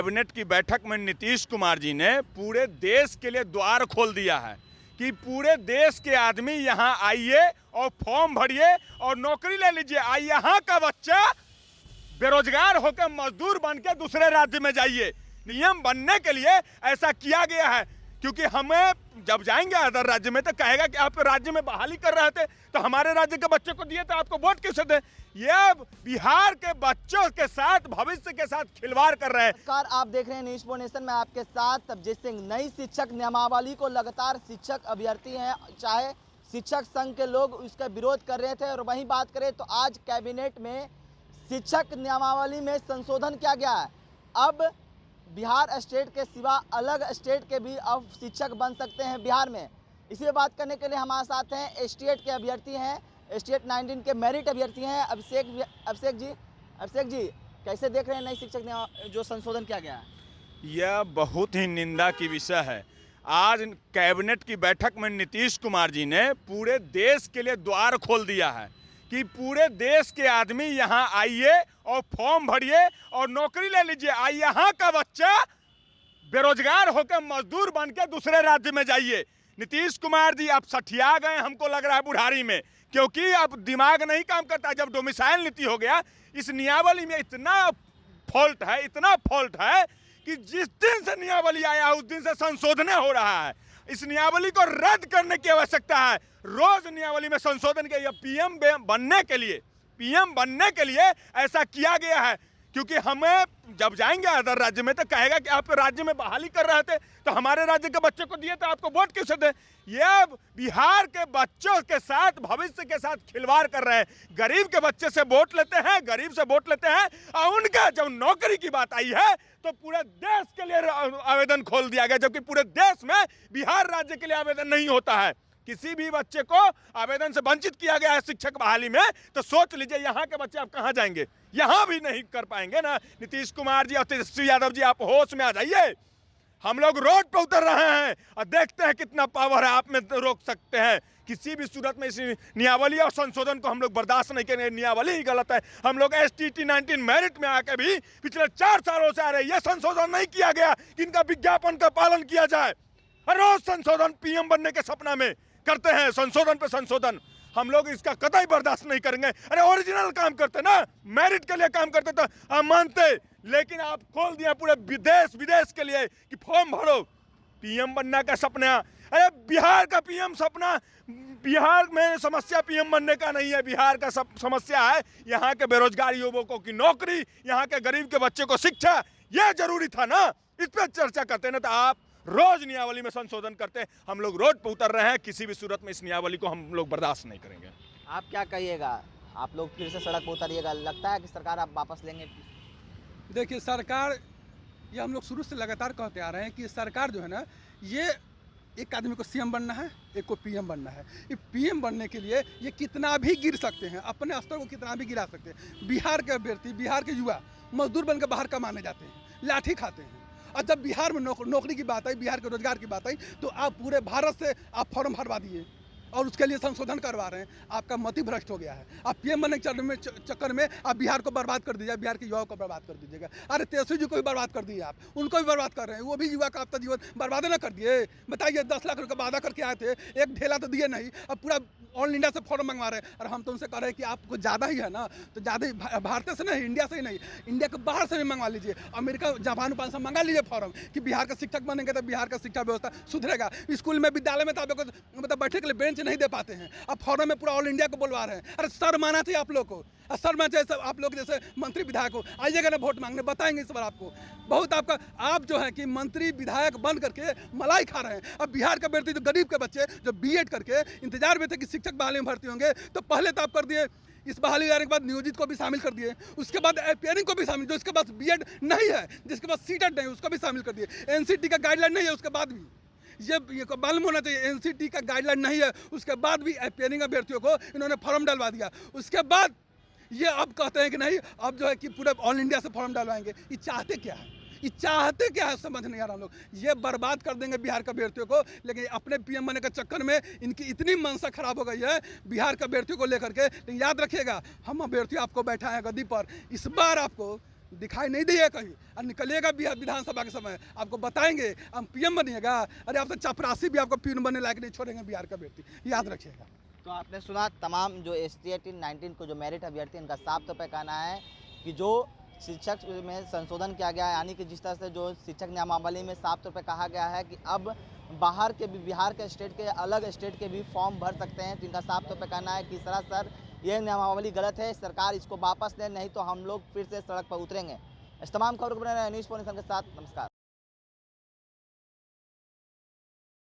Cabinet की बैठक में नीतीश कुमार जी ने पूरे देश के लिए द्वार खोल दिया है कि पूरे देश के आदमी यहाँ आइए और फॉर्म भरिए और नौकरी ले लीजिए। यहाँ का बच्चा बेरोजगार होकर मजदूर बन के दूसरे राज्य में जाइए। नियम बनने के लिए ऐसा किया गया है, क्योंकि हमें जब जाएंगे अदर राज्य में तो कहेगा कि आप राज्य में बहाली कर रहे थे तो हमारे राज्य के बच्चे को दिए तो आपको वोट कैसे दें। ये बिहार के बच्चों के साथ, भविष्य के साथ खिलवाड़ कर रहे हैं। नमस्कार, आप देख रहे हैं न्यूज़ पॉइंट नेशन में आपके साथ तबजीत सिंह। नई शिक्षक नियमावली को लगातार शिक्षक अभ्यर्थी हैं, चाहे शिक्षक संघ के लोग उसका विरोध कर रहे थे। और वहीं बात करें तो आज कैबिनेट में शिक्षक नियमावली में संशोधन किया गया है। अब बिहार स्टेट के सिवा अलग स्टेट के भी अब शिक्षक बन सकते हैं बिहार में। इसी पे बात करने के लिए हमारे साथ हैं स्टेट के अभ्यर्थी हैं, स्टेट 19 के मेरिट अभ्यर्थी हैं अभिषेक जी, कैसे देख रहे हैं नई शिक्षक जो संशोधन किया गया है? यह बहुत ही निंदा की विषय है। आज कैबिनेट की बैठक में नीतीश कुमार जी ने पूरे देश के लिए द्वार खोल दिया है कि पूरे देश के आदमी यहाँ आइए और फॉर्म भरिए और नौकरी ले लीजिए। यहाँ का बच्चा बेरोजगार होकर मजदूर बन के दूसरे राज्य में जाइए। नीतीश कुमार जी आप सठिया गए, हमको लग रहा है बुढ़ारी में, क्योंकि अब दिमाग नहीं काम करता। जब डोमिसाइल नीति हो गया, इस नियमावली में इतना फॉल्ट है कि जिस दिन से नियमावली आया उस दिन से संशोधन हो रहा है। इस नियमावली को रद्द करने की आवश्यकता है। रोज नियमावली में संशोधन के पीएम बनने के लिए ऐसा किया गया है, क्योंकि हमें जब जाएंगे अदर राज्य में तो कहेगा कि आप राज्य में बहाली कर रहे थे तो हमारे राज्य के बच्चे को दिए तो आपको वोट कैसे दें। ये बिहार के बच्चों के साथ, भविष्य के साथ खिलवाड़ कर रहे हैं। गरीब के बच्चे से वोट लेते हैं, गरीब से वोट लेते हैं, और उनका जब नौकरी की बात आई है तो पूरे देश के लिए आवेदन खोल दिया गया, जबकि पूरे देश में बिहार राज्य के लिए आवेदन नहीं होता है। किसी भी बच्चे को आवेदन से वंचित किया गया है शिक्षक बहाली में, तो सोच लीजिए यहाँ के बच्चे आप कहाँ जाएंगे? यहाँ भी नहीं कर पाएंगे ना। नीतीश कुमार जी और तेजस्वी यादव जी, आप होश में आ जाइए। हम लोग रोड पर उतर रहे हैं और देखते हैं कितना पावर है आप में, रोक सकते हैं किसी भी सूरत में। इस नियमावली और संशोधन को हम लोग बर्दाश्त नहीं करेंगे। नियमावली ही गलत है। हम लोग STT 19 मेरिट में आके भी पिछले 4 सालों से आ रहे हैं। यह संशोधन नहीं किया गया कि इनका विज्ञापन का पालन किया जाए। हर रोज संशोधन PM बनने के सपना में करते हैं, संशोधन पे संशोधन। हम लोग इसका कतई बर्दाश्त नहीं करेंगे। अरे ओरिजिनल काम करते ना, मेरिट के लिए काम करते तो हम मानते, लेकिन आप खोल दिया पूरे देश विदेश के लिए कि फॉर्म भरो। PM बनने का सपना, अरे बिहार का PM सपना, बिहार में समस्या PM बनने का नहीं है। बिहार का समस्या है यहाँ के बेरोजगार युवकों की नौकरी, यहाँ के गरीब के बच्चे को शिक्षा। यह जरूरी था ना, इस पर चर्चा करते ना। तो आप रोज नियमावली में संशोधन करते हैं। हम लोग रोड पर उतर रहे हैं। किसी भी सूरत में इस नियमावली को हम लोग बर्दाश्त नहीं करेंगे। आप क्या कहिएगा? आप लोग फिर से सड़क पर उतरिएगा, लगता है कि सरकार आप वापस लेंगे? देखिए, सरकार, ये हम लोग शुरू से लगातार कहते आ रहे हैं कि सरकार जो है ना, ये एक आदमी को CM बनना है, एक को PM बनना है। ये PM बनने के लिए ये कितना भी गिर सकते हैं, अपने स्तर को कितना भी गिरा सकते हैं। बिहार के अभ्यर्थी, बिहार के युवा मजदूर बनकर बाहर कमाने जाते हैं, लाठी खाते हैं। और जब बिहार में नौकरी की बात आई, बिहार के रोजगार की बात आई, तो आप पूरे भारत से आप फॉर्म भरवा दिए और उसके लिए संशोधन करवा रहे हैं। आपका मति भ्रष्ट हो गया है। आप PM बनने के चक्कर में आप बिहार को बर्बाद कर दीजिए, बिहार के युवाओं को बर्बाद कर दीजिएगा। अरे तेजस्वी जी को भी बर्बाद कर दिए, आप उनको भी बर्बाद कर रहे हैं। वो भी युवा का आपका जीवन बर्बाद ना कर दिए। बताइए, 10 लाख रुपये का वादा करके आए थे, एक ढेला तो दिए नहीं, अब पूरा ऑल इंडिया से फॉर्म मंगवा रहे हैं। और हम तो उनसे कह रहे हैं कि आपको ज़्यादा ही है ना, तो ज़्यादा ही भारत से नहीं, इंडिया से ही नहीं, इंडिया के बाहर से भी मंगवा लीजिए। अमेरिका, जापान से मंगा लीजिए फॉर्म कि बिहार का शिक्षक बनेंगे तो बिहार का शिक्षा व्यवस्था सुधरेगा। स्कूल में, विद्यालय में तो आप मतलब बैठने के लिए बेंच नहीं दे पाते हैं, अब फॉरम में पूरा ऑल इंडिया को बुलवा रहे हैं। अरे सर माना चाहिए आप लोग को, सर माना चाहिए। आप लोग जैसे मंत्री विधायक हो, आइएगा ना वोट मांगने, बताएंगे इस बार आपको। बहुत आपका, आप जो है कि मंत्री विधायक बन करके मलाई खा रहे हैं। अब बिहार का बेटी, जो गरीब के बच्चे जो BEड करके इंतजार में थे कि शिक्षक बहाली में भर्ती होंगे, तो पहले तो आप कर दिए, इस बहाली आने के बाद नियोजित को भी शामिल कर दिए, उसके बाद अपियरिंग को भी शामिल, जो इसके पास BEड नहीं है, जिसके पास सीटेट नहीं, उसको भी शामिल कर दिए। NCT का गाइडलाइन नहीं है, उसके बाद भी ये मालूम होना चाहिए। NCT का गाइडलाइन नहीं है, उसके बाद भी अपियरिंग अभ्यर्थियों को इन्होंने फॉर्म डलवा दिया। उसके बाद ये अब कहते हैं कि नहीं, अब जो है कि पूरे ऑल इंडिया से फॉर्म डलवाएंगे। ये चाहते क्या है? ये चाहते क्या है, समझ नहीं आ रहा। हम लोग ये बर्बाद कर देंगे बिहार का अभ्यर्थियों को, लेकिन अपने PM बनने के चक्कर में इनकी इतनी मनसा खराब हो गई है बिहार का अभ्यर्थियों को लेकर के। लेकिन याद रखिएगा, हम अभ्यर्थी आपको बैठा है गद्दी पर, इस बार आपको दिखाई नहीं देगा कहीं और निकलेगा बिहार विधानसभा के समय आपको बताएंगे हम पीएम बनिएगा। अरे आप तो चपरासी भी आपको पीएम बनने लायक नहीं छोड़ेंगे बिहार का व्यक्ति, याद रखिएगा। तो आपने सुना तमाम जो ST 18-19 को जो मेरिट अभ्यर्थी इनका साफ तौर पर कहना है कि जो शिक्षक में संशोधन किया गया है, यानी कि जिस तरह से जो शिक्षक नियमावली में साफ तौर पर कहा गया है कि अब बाहर के भी, बिहार के स्टेट के, अलग स्टेट के भी फॉर्म भर सकते हैं, तो इनका साफ तौर पर कहना है कि सरासर ये नियमावली गलत है, सरकार इसको वापस ले, नहीं तो हम लोग फिर से सड़क पर उतरेंगे। इस तमाम खबरों को बने रहे न्यूज़ पॉइंट के साथ। नमस्कार।